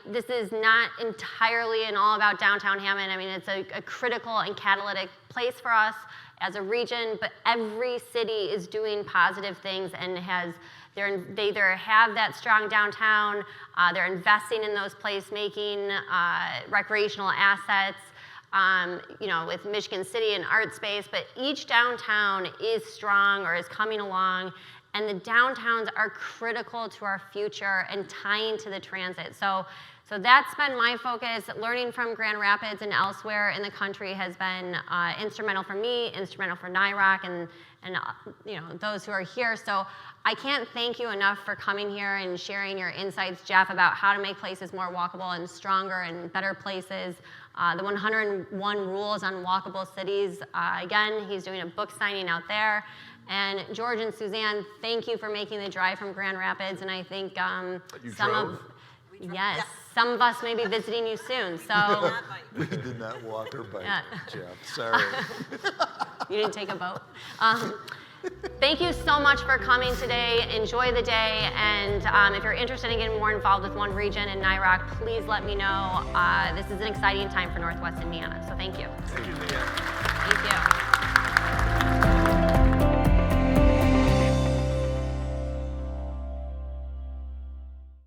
this is not entirely and all about downtown Hammond. I mean, it's a critical and catalytic place for us as a region, but every city is doing positive things and they either have that strong downtown, they're investing in those place-making recreational assets, with Michigan City and Art Space, but each downtown is strong or is coming along, and the downtowns are critical to our future and tying to the transit. So that's been my focus. Learning from Grand Rapids and elsewhere in the country has been instrumental for me, instrumental for NIROC, and those who are here. So I can't thank you enough for coming here and sharing your insights, Jeff, about how to make places more walkable and stronger and better places. The 101 Rules on Walkable Cities. Again, he's doing a book signing out there. And George and Suzanne, thank you for making the drive from Grand Rapids. And I think some of us may be visiting you soon. So We did not walk or bike, Yeah. Jeff. Sorry. you didn't take a boat. Thank you so much for coming today. Enjoy the day. And if you're interested in getting more involved with One Region and NIROC, please let me know. This is an exciting time for Northwest Indiana. So thank you. Thank you, Leah. Thank you.